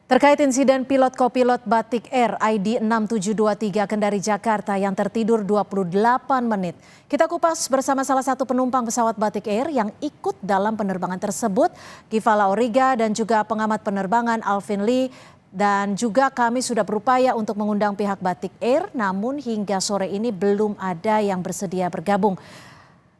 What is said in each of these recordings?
Terkait insiden pilot kopilot Batik Air ID 6723 Kendari Jakarta yang tertidur 28 menit. Kita kupas bersama salah satu penumpang pesawat Batik Air yang ikut dalam penerbangan tersebut, Givala Origa, dan juga pengamat penerbangan Alvin Lee. Dan juga kami sudah berupaya untuk mengundang pihak Batik Air, namun hingga sore ini belum ada yang bersedia bergabung.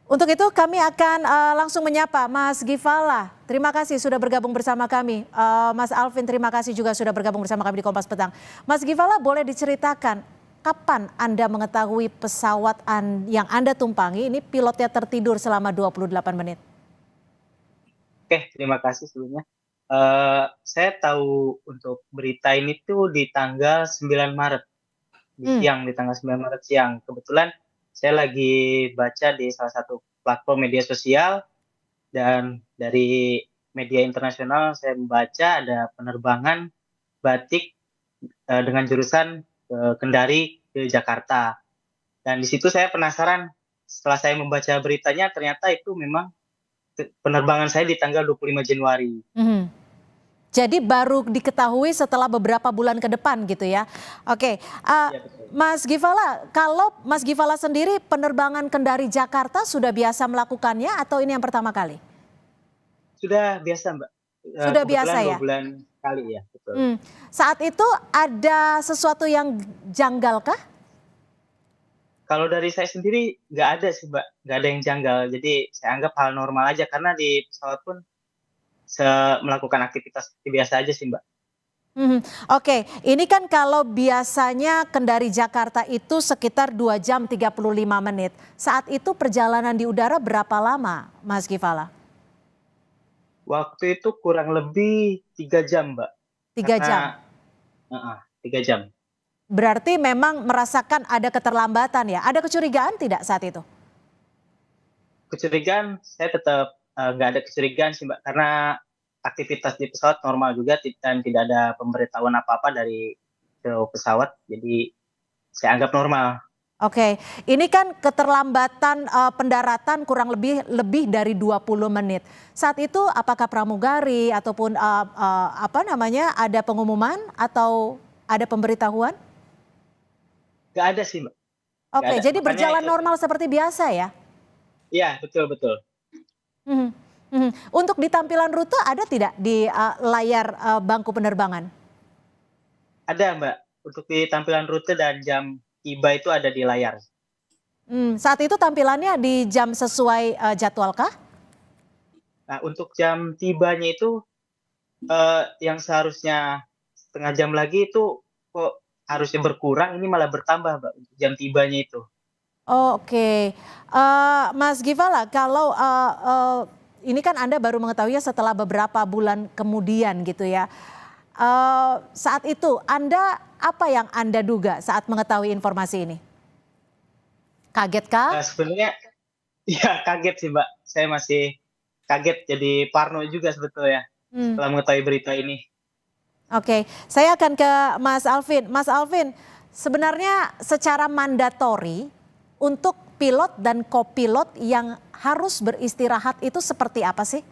Untuk itu kami akan langsung menyapa Mas Givala. Terima kasih sudah bergabung bersama kami. Mas Alvin, terima kasih juga sudah bergabung bersama kami di Kompas Petang. Mas Givala, boleh diceritakan kapan Anda mengetahui pesawat yang Anda tumpangi ini pilotnya tertidur selama 28 menit? Oke, terima kasih sebelumnya. Saya tahu untuk berita ini tuh di tanggal 9 Maret, di tanggal 9 Maret siang. Kebetulan saya lagi baca di salah satu platform media sosial, dan dari media internasional saya membaca ada penerbangan Batik dengan jurusan Kendari ke Jakarta. Dan di situ saya penasaran, setelah saya membaca beritanya ternyata itu memang penerbangan saya di tanggal 25 Januari. Jadi baru diketahui setelah beberapa bulan ke depan gitu ya. Oke, Ya, betul. Mas Givala, kalau Mas Givala sendiri penerbangan Kendari Jakarta sudah biasa melakukannya atau ini yang pertama kali? Sudah biasa, Mbak. Sudah Kebetulan biasa 2 ya? bulan sekali ya, betul. Saat itu ada sesuatu yang janggal kah? Kalau dari saya sendiri nggak ada sih, Mbak, nggak ada yang janggal. Jadi saya anggap hal normal aja karena di pesawat pun melakukan aktivitas seperti biasa aja sih, Mbak. Oke, ini kan kalau biasanya Kendari Jakarta itu sekitar 2 jam 35 menit. Saat itu perjalanan di udara berapa lama, Mas Givala? Waktu itu kurang lebih 3 jam, Mbak, 3 jam. karena 3 jam. Berarti memang merasakan ada keterlambatan ya? Ada kecurigaan tidak saat itu? Kecurigaan saya tetap nggak ada kecurigaan sih, Mbak, karena aktivitas di pesawat normal juga dan tidak ada pemberitahuan apa-apa dari kru pesawat, jadi saya anggap normal. Oke, ini kan keterlambatan pendaratan kurang lebih dari 20 menit. Saat itu apakah pramugari ataupun apa namanya ada pengumuman atau ada pemberitahuan? Nggak ada sih, Mbak, nggak Oke, ada. jadi Makanya berjalan itu, normal seperti biasa ya? iya, betul betul. Mhm, mhm. Untuk di tampilan rute ada tidak di layar bangku penerbangan? Ada, Mbak, untuk di tampilan rute dan jam tiba itu ada di layar. Saat itu tampilannya di jam sesuai jadwal kah? Nah, untuk jam tibanya itu, yang seharusnya setengah jam lagi itu kok harusnya berkurang, ini malah bertambah, Mbak, untuk jam tibanya itu. Oh, oke. Mas Givala, kalau ini kan Anda baru mengetahuinya setelah beberapa bulan kemudian gitu ya. Saat itu apa yang Anda duga saat mengetahui informasi ini? Kaget kah? Sebenarnya ya kaget sih, Mbak, saya masih kaget, jadi parno juga sebetulnya Hmm, setelah mengetahui berita ini. oke, saya akan ke Mas Alvin. Mas Alvin, sebenarnya secara mandatori untuk pilot dan kopilot yang harus beristirahat itu seperti apa sih?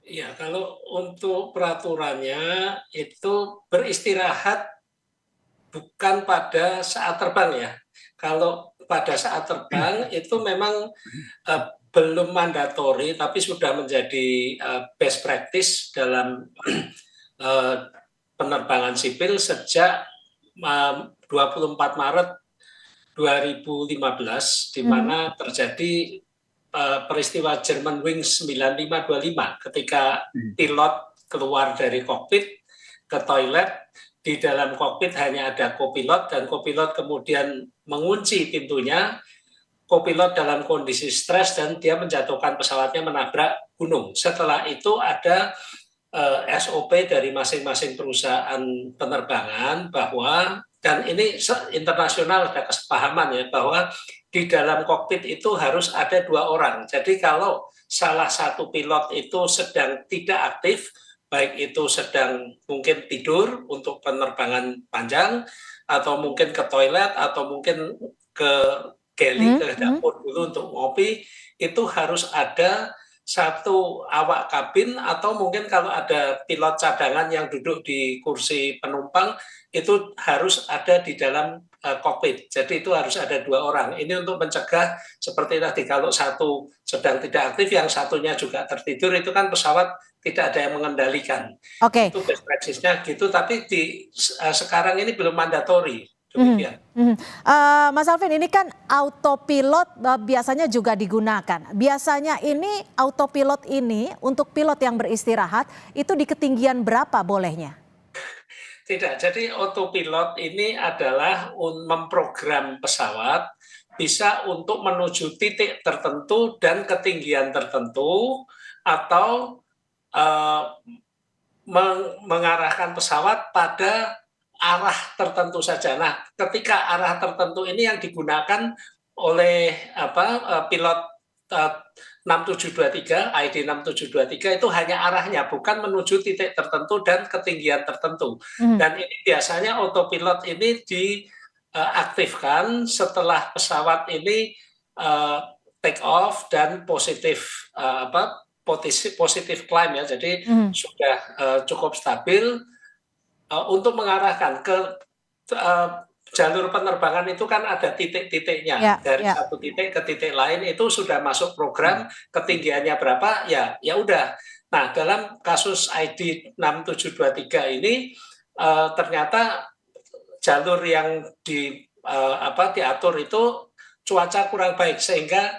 Ya, kalau untuk peraturannya itu beristirahat bukan pada saat terbang ya. Kalau pada saat terbang itu memang belum mandatori, tapi sudah menjadi best practice dalam penerbangan sipil sejak 24 Maret 2015, di mana terjadi peristiwa Germanwings 9525 ketika pilot keluar dari kokpit ke toilet. Di dalam kokpit hanya ada kopilot dan kopilot kemudian mengunci pintunya. Kopilot dalam kondisi stres dan dia menjatuhkan pesawatnya menabrak gunung. Setelah itu ada SOP dari masing-masing perusahaan penerbangan bahwa, dan ini internasional ada kesepahaman ya, bahwa di dalam kokpit itu harus ada 2 orang. Jadi kalau salah satu pilot itu sedang tidak aktif, baik itu sedang mungkin tidur untuk penerbangan panjang, atau mungkin ke toilet, atau mungkin ke galley, ke dapur dulu untuk ngopi, itu harus ada satu awak kabin, atau mungkin kalau ada pilot cadangan yang duduk di kursi penumpang itu harus ada di dalam kokpit. Jadi itu harus ada 2 orang. Ini untuk mencegah seperti tadi, kalau satu sedang tidak aktif, yang satunya juga tertidur, itu kan pesawat tidak ada yang mengendalikan. Oke. Itu best practice-nya gitu, tapi sekarang ini belum mandatori. Demikian. Mas Alvin, ini kan autopilot biasanya juga digunakan. Biasanya ini autopilot ini untuk pilot yang beristirahat itu di ketinggian berapa bolehnya? Tidak, jadi autopilot ini adalah memprogram pesawat bisa untuk menuju titik tertentu dan ketinggian tertentu, atau mengarahkan pesawat pada arah tertentu saja. Nah, ketika arah tertentu ini yang digunakan oleh pilot 6723, ID 6723 itu hanya arahnya, bukan menuju titik tertentu dan ketinggian tertentu. Dan ini biasanya autopilot ini diaktifkan setelah pesawat ini take off dan positif climb ya, jadi sudah cukup stabil. Untuk mengarahkan ke jalur penerbangan itu kan ada titik-titiknya, dari satu titik ke titik lain itu sudah masuk program, ketinggiannya berapa, ya udah. Nah, dalam kasus ID 6723 ini ternyata jalur yang diatur itu cuaca kurang baik, sehingga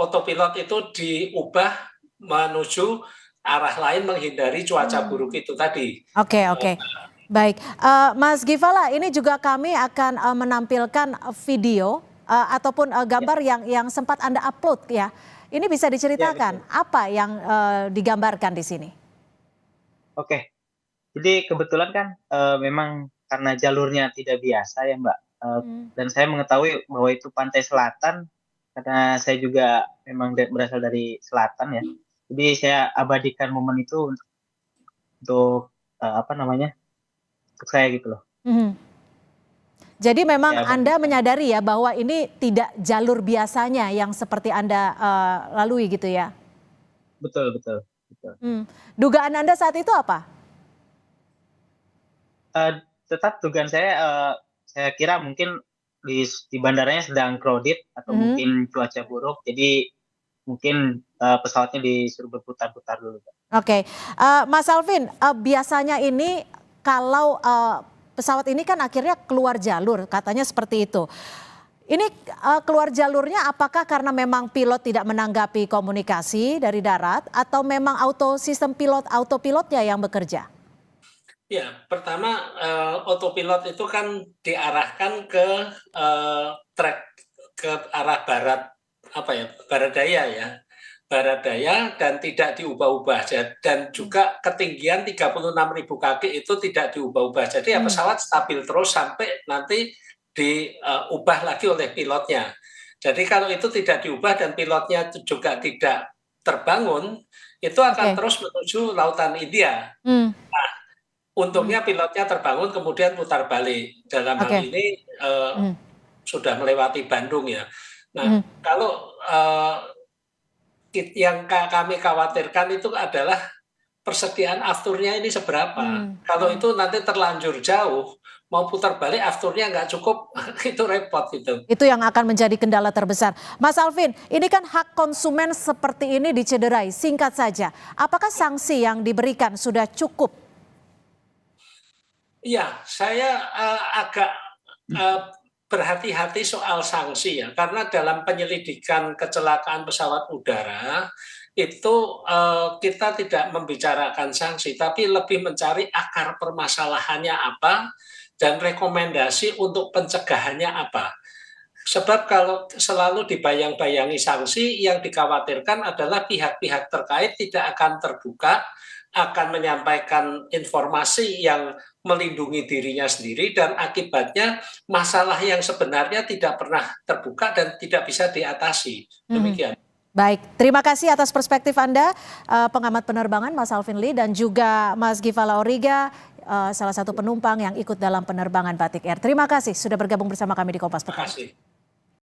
autopilot itu diubah menuju arah lain, menghindari cuaca buruk itu tadi. Oke. Baik, Mas Gifala, ini juga kami akan menampilkan video ataupun gambar yang sempat Anda upload ya. Ini bisa diceritakan apa yang digambarkan di sini? Oke, jadi kebetulan kan memang karena jalurnya tidak biasa ya Mbak, dan saya mengetahui bahwa itu pantai selatan, karena saya juga memang berasal dari selatan ya. Jadi saya abadikan momen itu untuk untuk saya gitu loh. Jadi memang Anda menyadari ya bahwa ini tidak jalur biasanya yang seperti Anda lalui gitu ya? Betul. Dugaan Anda saat itu apa? Tetap dugaan saya kira mungkin di bandaranya sedang crowded atau mungkin cuaca buruk, jadi mungkin pesawatnya disuruh berputar-putar dulu. Oke, Mas Alvin, biasanya ini kalau pesawat ini kan akhirnya keluar jalur, katanya seperti itu. Ini keluar jalurnya apakah karena memang pilot tidak menanggapi komunikasi dari darat, atau memang sistem autopilotnya yang bekerja? Ya, pertama autopilot itu kan diarahkan ke track ke arah barat, barat daya, dan tidak diubah-ubah, dan juga ketinggian 36.000 kaki itu tidak diubah-ubah. Jadi ya pesawat stabil terus sampai nanti diubah lagi oleh pilotnya. Jadi kalau itu tidak diubah dan pilotnya juga tidak terbangun, itu akan terus menuju lautan India. Nah, untungnya pilotnya terbangun kemudian putar balik. Dalam hal ini sudah melewati Bandung ya. Nah, kalau yang kami khawatirkan itu adalah persediaan afturnya ini seberapa. Kalau itu nanti terlanjur jauh, mau putar balik afturnya nggak cukup, itu repot gitu. Itu yang akan menjadi kendala terbesar. Mas Alvin, ini kan hak konsumen seperti ini dicederai. Singkat saja, apakah sanksi yang diberikan sudah cukup? Iya, saya agak berhati-hati soal sanksi ya, karena dalam penyelidikan kecelakaan pesawat udara itu kita tidak membicarakan sanksi, tapi lebih mencari akar permasalahannya apa dan rekomendasi untuk pencegahannya apa. Sebab kalau selalu dibayang-bayangi sanksi, yang dikhawatirkan adalah pihak-pihak terkait tidak akan terbuka, akan menyampaikan informasi yang melindungi dirinya sendiri, dan akibatnya masalah yang sebenarnya tidak pernah terbuka dan tidak bisa diatasi. Demikian. Baik, terima kasih atas perspektif Anda, pengamat penerbangan Mas Alvin Lee, dan juga Mas Gifala Auriga, salah satu penumpang yang ikut dalam penerbangan Batik Air. Terima kasih sudah bergabung bersama kami di Kompas Petang. Terima kasih.